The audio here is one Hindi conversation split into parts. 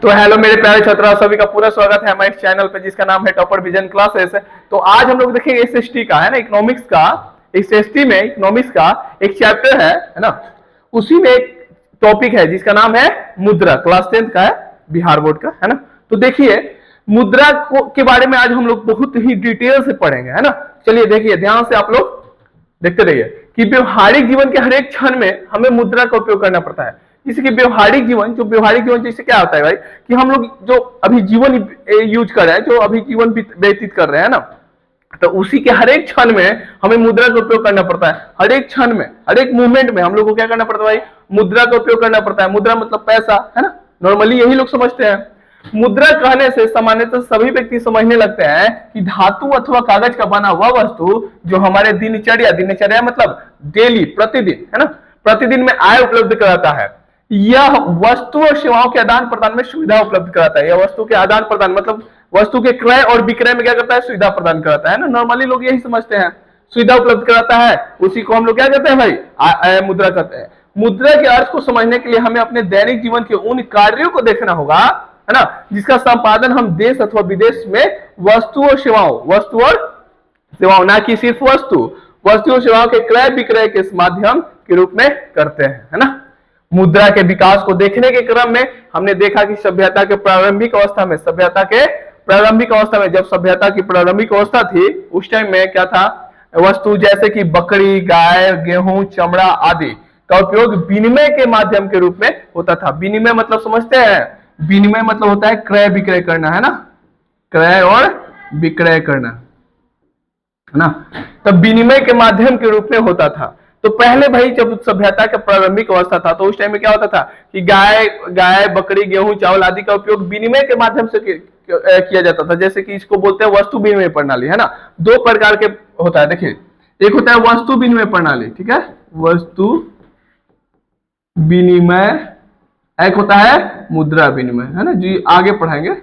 तो हेलो मेरे प्यारे छात्रों, सभी का पूरा स्वागत है हमारे चैनल पे जिसका नाम है टॉपर विजन क्लासेस। तो आज हम लोग देखेंगे एसएसटी का, है ना, इकोनॉमिक्स का। एसएसटी में इकोनॉमिक्स का एक चैप्टर है ना, उसी में एक टॉपिक है जिसका नाम है मुद्रा। क्लास 10 का है, बिहार बोर्ड का, है ना। तो देखिए मुद्रा के बारे में आज हम लोग बहुत ही डिटेल से पढ़ेंगे, है ना। चलिए देखिए ध्यान से आप लोग देखते रहिए कि व्यवहारिक जीवन के हर एक क्षण में हमें मुद्रा का उपयोग करना पड़ता है। जैसे कि व्यवहारिक जीवन जैसे क्या होता है भाई, कि हम लोग जो अभी जीवन यूज कर रहे हैं, जो अभी जीवन व्यतीत कर रहे हैं ना, तो उसी के हर एक क्षण में हमें मुद्रा का उपयोग करना पड़ता है। हर एक क्षण में, हर एक मूवमेंट में हम लोग को क्या करना पड़ता है भाई, मुद्रा का उपयोग करना पड़ता है। मुद्रा मतलब पैसा, है ना, नॉर्मली यही लोग समझते हैं। मुद्रा कहने से सामान्यतः सभी व्यक्ति समझने लगते हैं कि धातु अथवा कागज का बना हुआ वस्तु जो हमारे दिनचर्या मतलब डेली, प्रतिदिन, है ना, प्रतिदिन में आय उपलब्ध कराता है। यह वस्तु और सेवाओं के आदान प्रदान में सुविधा उपलब्ध कराता है। यह वस्तु के आदान प्रदान मतलब वस्तु के क्रय और विक्रय में क्या करता है, सुविधा प्रदान कराता है ना। नॉर्मली लोग यही समझते हैं, सुविधा उपलब्ध कराता है, उसी को हम लोग क्या कहते हैं भाई, मुद्रा कहते हैं। मुद्रा के अर्थ को समझने के लिए हमें अपने दैनिक जीवन के उन कार्यों को देखना होगा, है ना, जिसका संपादन हम देश अथवा विदेश में वस्तु और सेवाओं, ना कि सिर्फ वस्तु और सेवाओं के क्रय विक्रय के जरिए के रूप में करते हैं, है ना। मुद्रा के विकास को देखने के क्रम में हमने देखा कि सभ्यता के प्रारंभिक अवस्था में, जब सभ्यता की प्रारंभिक अवस्था थी, उस टाइम में क्या था, वस्तु जैसे कि बकरी, गाय, गेहूं, चमड़ा आदि का उपयोग विनिमय के माध्यम के रूप में होता था। विनिमय मतलब समझते हैं, विनिमय मतलब होता है क्रय विक्रय करना, है ना, क्रय और विक्रय करना, है ना। तब विनिमय के माध्यम के रूप में होता था। तो पहले भाई जब सभ्यता का प्रारंभिक अवस्था था, तो उस टाइम में क्या होता था कि गाय, बकरी, गेहूं, चावल आदि का उपयोग विनिमय के माध्यम से किया जाता था। जैसे कि इसको बोलते हैं वस्तु विनिमय प्रणाली, है ना। दो प्रकार के होता है, देखिए, एक होता है वस्तु विनिमय प्रणाली, ठीक है, वस्तु विनिमय, एक होता है मुद्रा विनिमय, है ना जी, आगे पढ़ाएंगे,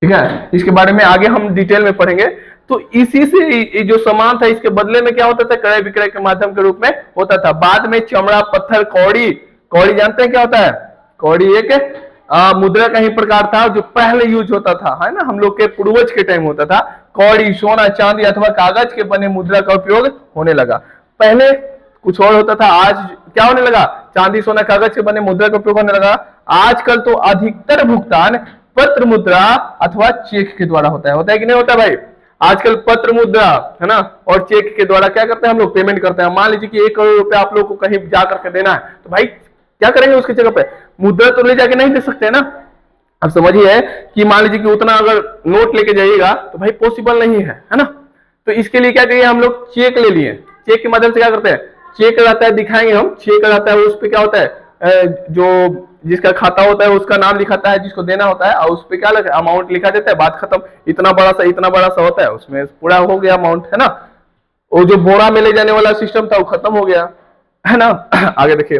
ठीक है, इसके बारे में आगे हम डिटेल में पढ़ेंगे। तो इसी से जो सामान था, इसके बदले में क्या होता था, क्रय विक्रय के माध्यम के रूप में होता था। बाद में चमड़ा, पत्थर, कौड़ी जानते हैं क्या होता है, कौड़ी एक मुद्रा का ही प्रकार था जो पहले यूज होता था, है ना, हम लोग के पूर्वज के टाइम होता था। कौड़ी सोना, चांदी अथवा कागज के बने मुद्रा का उपयोग होने लगा। पहले कुछ और होता था, आज क्या होने लगा, चांदी, सोना, कागज के बने मुद्रा का उपयोग होने लगा। आजकल तो अधिकतर भुगतान पत्र मुद्रा अथवा चेक के द्वारा होता है कि नहीं होता भाई। आजकल पत्र मुद्रा, है ना, और चेक के द्वारा क्या करते हैं हम लोग, पेमेंट करते हैं। मान लीजिए कि 1 करोड़ रुपया आप लोग को कहीं जा करके देना है, तो भाई क्या करेंगे, उसकी जगह पे मुद्रा तो ले जाके नहीं दे सकते ना। अब समझिए कि मान लीजिए कि उतना अगर नोट लेके जाइएगा तो भाई पॉसिबल नहीं है ना। तो इसके लिए क्या करिए, हम लोग चेक ले लिए। चेक के माध्यम से क्या करते हैं, चेक रहता है, दिखाएंगे हम, चेक रहता है, उस पर क्या होता है, जो जिसका खाता होता है उसका नाम लिखाता है, जिसको देना होता है, और उस पर क्या लगा, अमाउंट लिखा देता है, बात खत्म। इतना बड़ा सा होता है, उसमें पूरा हो गया अमाउंट, है ना। वो जो बोरा में ले जाने वाला सिस्टम था वो खत्म हो गया, है ना। आगे देखिए,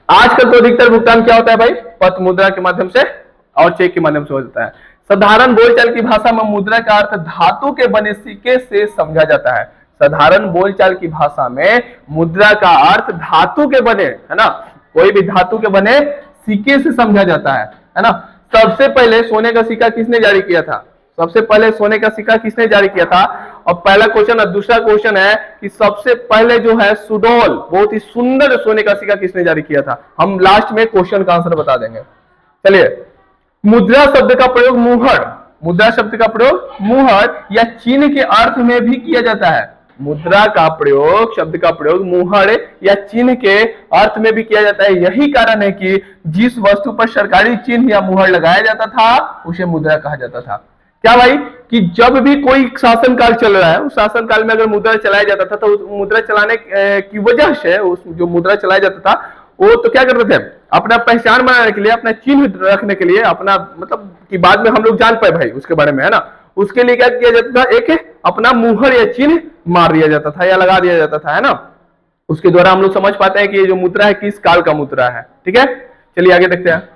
आजकल तो अधिकतर भुगतान क्या होता है भाई, पत्र मुद्रा के माध्यम से और चेक के माध्यम से हो जाता है। साधारण बोलचाल की भाषा में मुद्रा का अर्थ धातु के बने सिक्के से समझा जाता है। साधारण बोलचाल की भाषा में मुद्रा का अर्थ धातु के बने, है ना, कोई भी धातु के बने सिक्के से समझा जाता है ना। सबसे पहले सोने का सिक्का किसने जारी किया था, सबसे पहले सोने का सिक्का किसने जारी किया था। और पहला क्वेश्चन, और दूसरा क्वेश्चन है कि सबसे पहले जो है सुडोल, बहुत ही सुंदर सोने का सिक्का किसने जारी किया था। हम लास्ट में क्वेश्चन का आंसर बता देंगे। चलिए, मुद्रा शब्द का प्रयोग मुहर या चिन्ह के अर्थ में भी किया जाता है। मुद्रा का प्रयोग, शब्द का प्रयोग मुहर या चिन्ह के अर्थ में भी किया जाता है। यही कारण है कि जिस वस्तु पर सरकारी चिन्ह या मुहर लगाया जाता था उसे मुद्रा कहा जाता था। क्या भाई, कि जब भी कोई शासनकाल चल रहा है, उस शासनकाल में अगर मुद्रा चलाया जाता था, तो मुद्रा चलाने की वजह से, उस जो मुद्रा चलाया जाता था, वो तो क्या करते थे, अपना पहचान बनाने के लिए, अपना चिन्ह रखने के लिए, अपना मतलब कि बाद में हम लोग जान पाए भाई उसके बारे में, है ना, उसके लिए क्या किया जाता था, एक अपना मुहर या चिन्ह मार दिया जाता था या लगा दिया जाता था, है ना। उसके द्वारा हम लोग समझ पाते हैं कि ये जो मुद्रा है किस काल का मुद्रा है, ठीक है। चलिए आगे देखते हैं।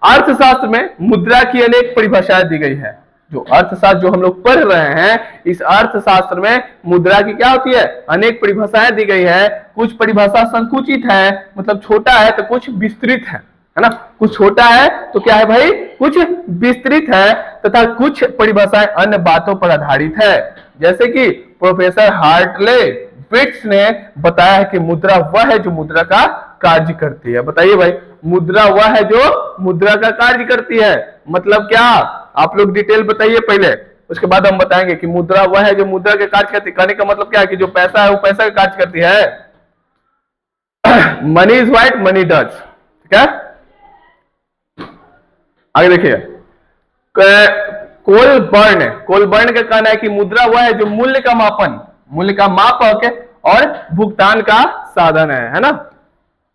अर्थशास्त्र में मुद्रा की अनेक परिभाषाएं दी गई है। जो अर्थशास्त्र जो हम लोग पढ़ रहे हैं, इस अर्थशास्त्र में मुद्रा की क्या होती है, अनेक परिभाषाएं दी गई है। कुछ परिभाषा संकुचित है, मतलब छोटा है, तो कुछ विस्तृत है ना, कुछ छोटा है तो क्या है भाई, कुछ विस्तृत है, तथा कुछ परिभाषाएं अन्य बातों पर आधारित है। जैसे कि प्रोफेसर हार्टले विट्स ने बताया है कि मुद्रा वह है जो मुद्रा का कार्य करती है। बताइए भाई, मुद्रा वह है जो मुद्रा का कार्य करती है, मतलब क्या, आप लोग डिटेल बताइए पहले, उसके बाद हम बताएंगे कि मुद्रा वह है जो मुद्रा के कार्य करती है। कहने का मतलब क्या है कि जो पैसा है वो पैसा का कार्य करती है। Money is what money does, ठीक है। आगे देखिए, कोलबर्न का कहना है कि मुद्रा वह है जो मूल्य का मापन, मूल्य का मापक और भुगतान का साधन है ना।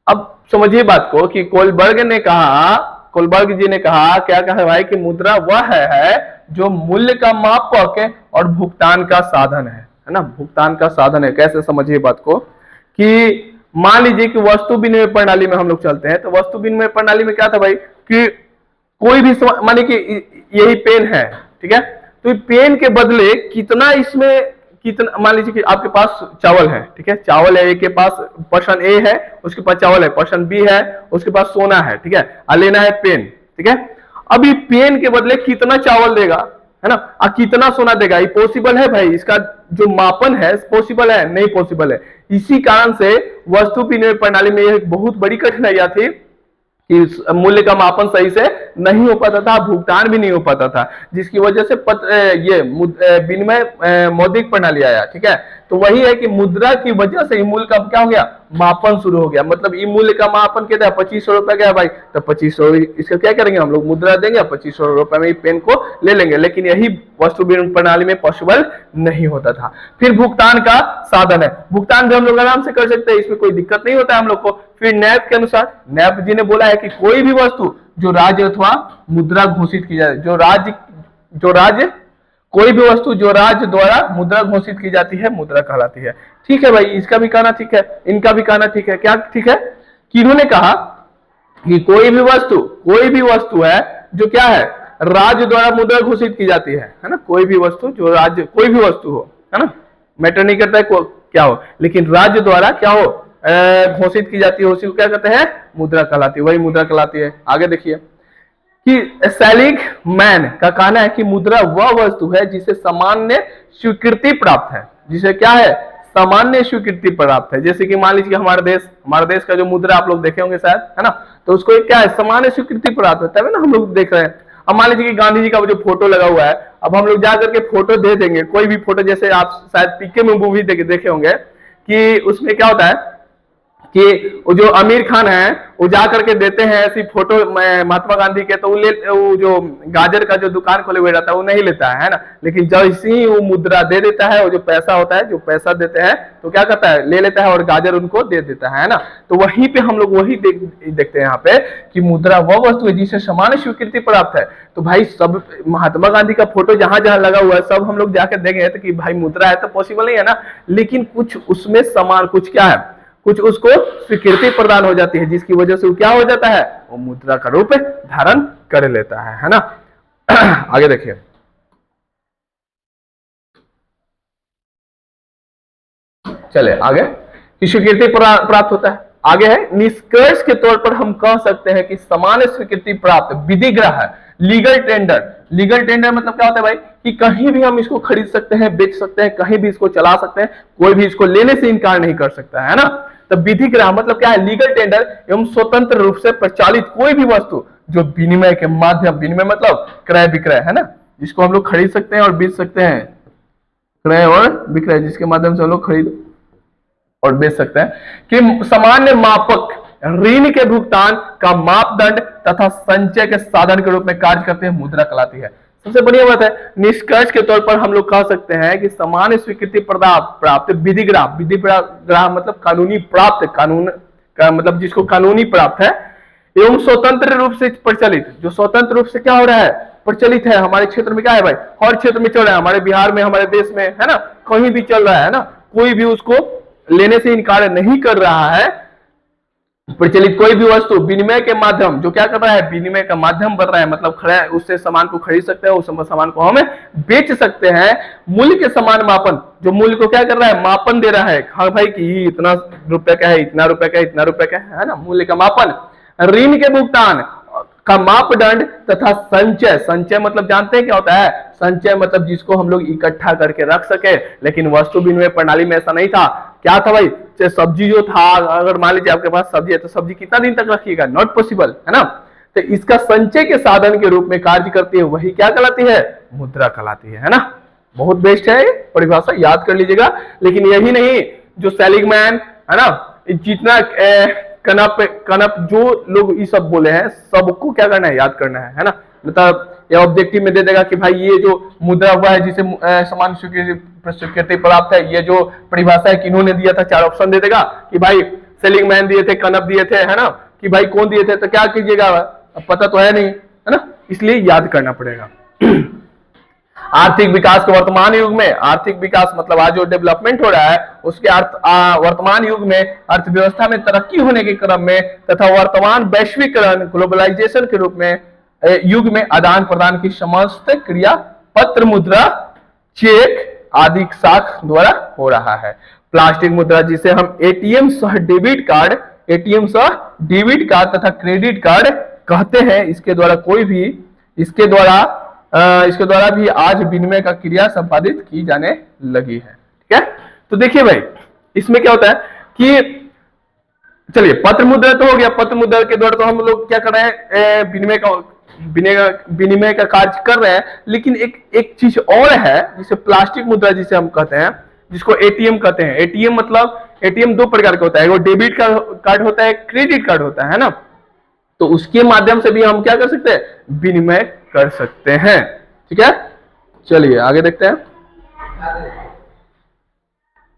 अब समझिए बात को कि कोलबर्ग जी ने कहा, क्या कहा भाई, कि मुद्रा वह है जो मूल्य का मापक और भुगतान का साधन है ना, भुगतान का साधन है। कैसे, समझिए बात को कि मान लीजिए कि वस्तु विनिमय प्रणाली में हम लोग चलते हैं, तो वस्तु विनिमय प्रणाली में क्या था भाई कि कोई भी मानिए कि यही पेन है, ठीक है, तो पेन के बदले कितना इसमें, कितना, मान लीजिए कि आपके पास चावल है, ठीक है, चावल है, एक के पास पर्सन ए है, उसके पास चावल है, पर्सन बी है, उसके पास सोना है, ठीक है, लेना है पेन, ठीक है। अब ये पेन के बदले कितना चावल देगा, है ना, और कितना सोना देगा, ये पॉसिबल है भाई, इसका जो मापन है पॉसिबल है, नहीं पॉसिबल है। इसी कारण से वस्तु विनिमय प्रणाली में एक बहुत बड़ी कठिनाइयां थी कि मूल्य का मापन सही से नहीं हो पाता था, भुगतान भी नहीं हो पाता था, जिसकी वजह से ये विनिमय मौद्रिक प्रणाली आया, ठीक है। तो वही है कि मुद्रा की वजह से मूल्य का क्या हो गया, मापन शुरू हो गया। मतलब ये मूल्य का मापन क्या था, 2500 रुपए का है भाई, तो 2500 इसका क्या करेंगे हम लोग, मुद्रा देंगे, 2500 रुपए में पेन को ले लेंगे। लेकिन यही वस्तु विनिमय प्रणाली में पॉसिबल नहीं होता था। फिर भुगतान का साधन है, भुगतान भी हम लोग आराम से कर सकते हैं, इसमें कोई दिक्कत नहीं होता है हम लोग को। फिर नैप के अनुसार, नैप जी ने बोला है कि कोई भी वस्तु जो राज्य अथवा मुद्रा घोषित की जाए, जो राज्य कोई भी वस्तु जो राज्य द्वारा मुद्रा घोषित की जाती है, मुद्रा कहलाती है। ठीक है भाई, इसका भी कहना ठीक है, इनका भी कहना ठीक है। क्या ठीक है कि इन्होंने कहा कि कोई भी वस्तु है जो क्या है, राज्य द्वारा मुद्रा घोषित की जाती है ना, कोई भी वस्तु जो राज्य, कोई भी वस्तु हो, है ना, मैटर नहीं करता है क्या हो, लेकिन राज्य द्वारा क्या हो, घोषित की जाती है, उसी को क्या कहते हैं, मुद्रा कहलाती है, वही मुद्रा कहलाती है। आगे देखिए कि सेलिग मैन का कहना है कि मुद्रा वह वस्तु है जिसे सामान्य स्वीकृति प्राप्त है, जिसे क्या है, सामान्य स्वीकृति प्राप्त है। जैसे कि मान लीजिए हमारा देश का जो मुद्रा आप लोग देखे होंगे शायद, है ना, तो उसको एक क्या है, सामान्य स्वीकृति प्राप्त होता है ना, हम लोग देख रहे हैं। अब मान लीजिए कि गांधी जी का जो फोटो लगा हुआ है, अब हम लोग जाकर के फोटो दे देंगे, कोई भी फोटो, जैसे आप शायद पीके में मूवी देखे होंगे कि उसमें क्या होता है कि वो जो आमिर खान है वो जा करके देते हैं ऐसी फोटो महात्मा गांधी के, तो वो जो गाजर का जो दुकान खोले हुए रहता है वो नहीं लेता है ना, लेकिन जैसे ही वो मुद्रा दे देता है, वो जो पैसा होता है, जो पैसा देते हैं, तो क्या करता है, ले लेता है और गाजर उनको दे देता है ना। तो वहीं पे हम लोग वही देखते हैं यहाँ पे कि मुद्रा वह वस्तु है जिसे सामान्य स्वीकृति प्राप्त है। तो भाई सब महात्मा गांधी का फोटो जहां जहां लगा हुआ है सब हम लोग जाकर देखेंगे तो कि भाई मुद्रा है, तो पॉसिबल नहीं है ना, लेकिन कुछ उसमें समान, कुछ क्या है, कुछ उसको स्वीकृति प्रदान हो जाती है, जिसकी वजह से वो क्या हो जाता है, वो मुद्रा का रूप धारण कर लेता है ना। आगे देखिए, चले आगे कि स्वीकृति प्राप्त होता है। आगे है, निष्कर्ष के तौर पर हम कह सकते हैं कि सामान्य स्वीकृति प्राप्त विधिग्राह है, लीगल टेंडर। लीगल टेंडर मतलब क्या होता है भाई कि कहीं भी हम इसको खरीद सकते हैं, बेच सकते हैं, कहीं भी इसको चला सकते हैं, कोई भी इसको लेने से इनकार नहीं कर सकता है ना। तो विधिग्राह मतलब क्या है, लीगल टेंडर एवं स्वतंत्र रूप से प्रचालित कोई भी वस्तु जो विनिमय के माध्यम, विनिमय मतलब क्रय विक्रय है ना, जिसको हम लोग खरीद सकते हैं और बेच सकते हैं, क्रय और विक्रय, जिसके माध्यम से हम लोग खरीद और बेच सकते हैं, कि सामान्य मापक ऋण के भुगतान का मापदंड तथा संचय के साधन के रूप में कार्य करते हैं, मुद्रा कहलाती है। सबसे बढ़िया बात है, निष्कर्ष के तौर पर हम लोग कह सकते हैं कि सामान्य स्वीकृति प्राप्त विधिग्राह मतलब कानूनी प्राप्त, कानून का मतलब जिसको कानूनी प्राप्त है, एवं स्वतंत्र रूप से प्रचलित, जो स्वतंत्र रूप से क्या हो रहा है, प्रचलित है। हमारे क्षेत्र में क्या है भाई, हर क्षेत्र में चल रहा है, हमारे बिहार में, हमारे देश में, है ना, कहीं भी चल रहा है ना, कोई भी उसको लेने से इनकार नहीं कर रहा है, प्रचलित कोई भी वस्तु विनिमय के माध्यम जो क्या कर रहा है, विनिमय का माध्यम बन रहा है, मतलब खड़ा उससे सामान को खरीद सकते हैं, उस सामान को हमें बेच सकते हैं। मूल्य के समान मापन, जो मूल्य को क्या कर रहा है, मापन दे रहा है, हाँ भाई कि ये इतना रुपए का है, इतना रुपए का, इतना रुपए का है ना, मूल्य का मापन। ऋण के भुगतान का मापदंड तथा संचय, संचय मतलब जानते हैं क्या होता है, संचय मतलब जिसको हम लोग इकट्ठा करके रख सके, लेकिन वस्तु विनिमय प्रणाली में ऐसा नहीं था। क्या था भाई, सब्जी जो था, अगर मान लीजिए आपके पास सब्जी है तो सब्जी कितना दिन तक रखिएगा, नॉट पॉसिबल है ना। तो इसका संचय के साधन के रूप में कार्य करती है, वही क्या कहलाती है, मुद्रा कहलाती है ना। बहुत बेस्ट है परिभाषा, याद कर लीजिएगा। लेकिन यही नहीं, जो सेलिंगमैन है ना, जितना कनप कनप जो लोग ये सब बोले हैं, सबको क्या करना है, याद करना है ना। मतलब ये ऑब्जेक्टिव में दे देगा कि भाई ये जो मुद्रा हुआ है जिसे समान स्वीकृति प्राप्त है, ये जो परिभाषा है किन्होंने दिया था, 4 ऑप्शन दे देगा कि भाई सेलिंगमैन दिए थे, कनप दिए थे, है ना, कि भाई कौन दिए थे, तो क्या कीजिएगा, अब पता तो है नहीं, है ना, इसलिए याद करना पड़ेगा। आर्थिक विकास के वर्तमान युग में, आर्थिक विकास मतलब आज जो डेवलपमेंट हो रहा है उसके वर्तमान युग में अर्थव्यवस्था में तरक्की होने के क्रम में तथा वर्तमान वैश्वीकरण ग्लोबलाइजेशन के रूप में युग में आदान प्रदान की समस्त क्रिया पत्र, मुद्रा, चेक आदि साख द्वारा हो रहा है। प्लास्टिक मुद्रा जिसे हम एटीएम सह डेबिट कार्ड, एटीएम सह डेबिट कार्ड तथा क्रेडिट कार्ड कहते हैं, इसके द्वारा कोई भी इसके द्वारा भी आज विनिमय का क्रिया संपादित की जाने लगी है। ठीक है, तो देखिए भाई इसमें क्या होता है कि चलिए पत्र मुद्रा तो हो गया, पत्र मुद्रा के द्वारा तो हम लोग क्या कर रहे हैं, विनिमय का कार्य कर रहे हैं। लेकिन एक चीज और है जिसे प्लास्टिक मुद्रा जिसे हम कहते हैं, जिसको एटीएम कहते हैं। एटीएम मतलब एटीएम 2 प्रकार का होता है, वो डेबिट कार्ड होता है, क्रेडिट कार्ड होता है ना। तो उसके माध्यम से भी हम क्या कर सकते हैं, विनिमय कर सकते हैं। ठीक है, चलिए आगे देखते हैं।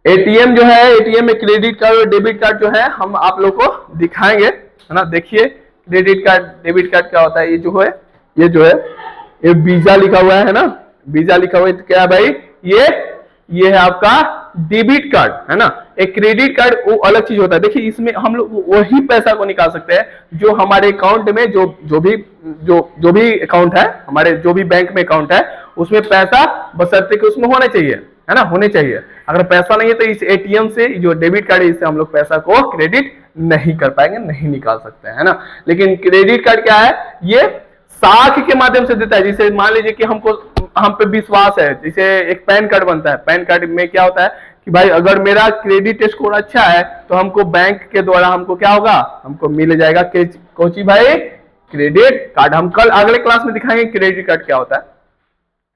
एटीएम जो है, एटीएम में क्रेडिट कार्ड और डेबिट कार्ड जो है हम आप लोग को दिखाएंगे, है ना। देखिए क्रेडिट कार्ड डेबिट कार्ड क्या होता है, ये जो है ये वीजा लिखा हुआ है ना, वीजा लिखा हुआ है, तो क्या है भाई, ये है आपका डेबिट कार्ड, है ना। एक क्रेडिट कार्ड वो अलग चीज होता है। देखिए इसमें हम लोग वही पैसा को निकाल सकते हैं जो हमारे अकाउंट में जो भी अकाउंट है, हमारे जो भी बैंक में अकाउंट है उसमें पैसा बशर्ते कि उसमें होना चाहिए, है ना, होने चाहिए। अगर पैसा नहीं है तो इस एटीएम से जो डेबिट कार्ड है इससे हम लोग पैसा को क्रेडिट नहीं कर पाएंगे, नहीं निकाल सकते हैं, है ना। लेकिन क्रेडिट कार्ड क्या है, ये साख के माध्यम से देता है। जैसे मान लीजिए कि हम पे विश्वास है, जैसे एक पैन कार्ड बनता है, पैन कार्ड में क्या होता है कि भाई अगर मेरा क्रेडिट स्कोर अच्छा है तो हमको बैंक के द्वारा हमको क्या होगा, हमको मिल जाएगा कोची भाई, क्रेडिट कार्ड। हम कल अगले क्लास में दिखाएंगे क्रेडिट कार्ड क्या होता है।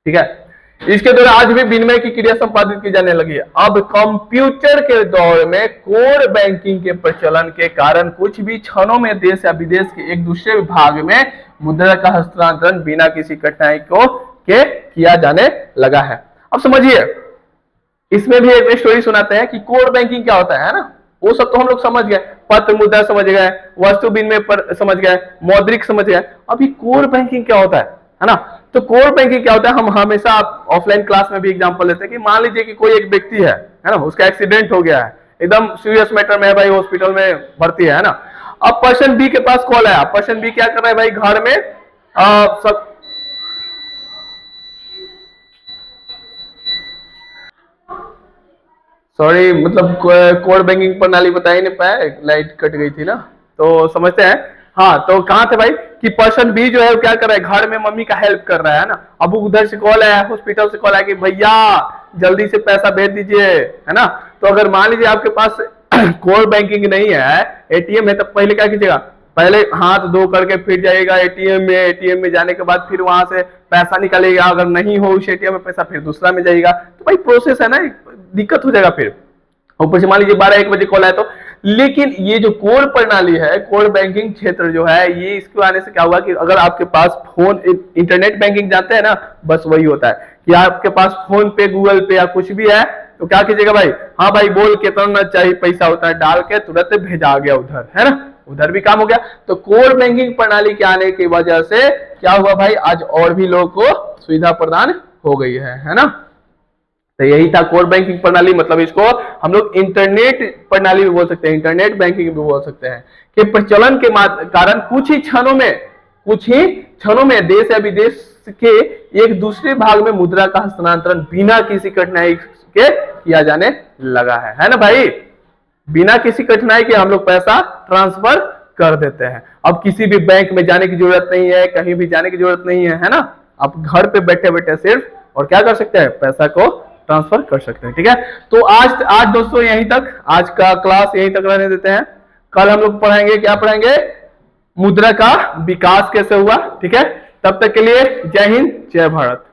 ठीक है, इसके द्वारा आज भी विनिमय की क्रिया संपादित की जाने लगी है। अब कंप्यूटर के दौर में कोर बैंकिंग के प्रचलन के कारण कुछ भी क्षणों में देश या विदेश के एक दूसरे भाग में मुद्रा का हस्तांतरण बिना किसी कठिनाई को किया जाने लगा है। अब समझिए इसमें भी एक स्टोरी सुनाते हैं कि कोर बैंकिंग क्या होता है ना। वो सब तो हम लोग समझ गए, पत्र मुद्रा समझ गए, वस्तु विनिमय पर समझ गए, मौद्रिक समझ गए। अभी कोर बैंकिंग क्या होता है ना। तो कोर बैंकिंग क्या होता है, हम हमेशा ऑफलाइन क्लास में भी एग्जांपल लेते हैं कि मान लीजिए कि कोई एक व्यक्ति है ना, उसका एक्सीडेंट हो गया है, एकदम सीरियस मैटर में है भाई, हॉस्पिटल में भर्ती है ना। अब पर्सन बी के पास कॉल आया, पर्सन बी क्या कर रहा है भाई, घर में सब सॉरी मतलब कोर बैंकिंग प्रणाली बता ही नहीं पाया, लाइट कट गई थी ना, तो समझते हैं। हाँ, तो कहाँ थे भाई कि पर्सन बी जो है वो क्या कर रहा है, घर में मम्मी का हेल्प कर रहा है ना। अब उधर से कॉल आया, हॉस्पिटल से कॉल आया कि भैया जल्दी से पैसा भेज दीजिए, है ना। तो अगर मान लीजिए आपके पास कोर बैंकिंग नहीं है, एटीएम है, तो पहले क्या कीजिएगा, पहले हाथ धो करके फिर जाइएगा एटीएम में, एटीएम में जाने के बाद फिर वहां से पैसा निकालेगा, अगर नहीं हो उस एटीएम में पैसा फिर दूसरा में जाएगा, तो भाई प्रोसेस है ना, दिक्कत हो जाएगा। फिर ऊपर से मान लीजिए 12-1 बजे कॉल आया तो। लेकिन ये जो कोर प्रणाली है, कोर बैंकिंग क्षेत्र जो है, ये इसको आने से क्या हुआ कि अगर आपके पास फोन, इंटरनेट बैंकिंग जानते हैं ना, बस वही होता है कि आपके पास फोन पे, गूगल पे या कुछ भी है तो क्या कीजिएगा भाई, हाँ भाई बोल के कितना चाहिए पैसा होता है, डाल के तुरंत भेजा गया उधर, है ना, उधर भी काम हो गया। तो कोर बैंकिंग प्रणाली के आने की वजह से क्या हुआ भाई, आज और भी लोगों को सुविधा प्रदान हो गई है ना। तो यही था कोर बैंकिंग प्रणाली। मतलब इसको हम लोग इंटरनेट प्रणाली भी बोल सकते हैं, इंटरनेट बैंकिंग भी बोल सकते हैं, कि प्रचलन के कारण कुछ ही क्षणों में देश या विदेश के एक दूसरे भाग में मुद्रा का हस्तांतरण बिना किसी कठिनाई के किया जाने लगा है ना भाई। बिना किसी कठिनाई के हम लोग पैसा ट्रांसफर कर देते हैं। अब किसी भी बैंक में जाने की जरूरत नहीं है, कहीं भी जाने की जरूरत नहीं है ना। आप घर पे बैठे बैठे सिर्फ और क्या कर सकते हैं, पैसा को ट्रांसफर कर सकते हैं। ठीक है, तो आज दोस्तों यहीं तक, आज का क्लास यहीं तक रहने देते हैं। कल हम लोग पढ़ेंगे, क्या पढ़ेंगे, मुद्रा का विकास कैसे हुआ। ठीक है, तब तक के लिए जय हिंद जय भारत।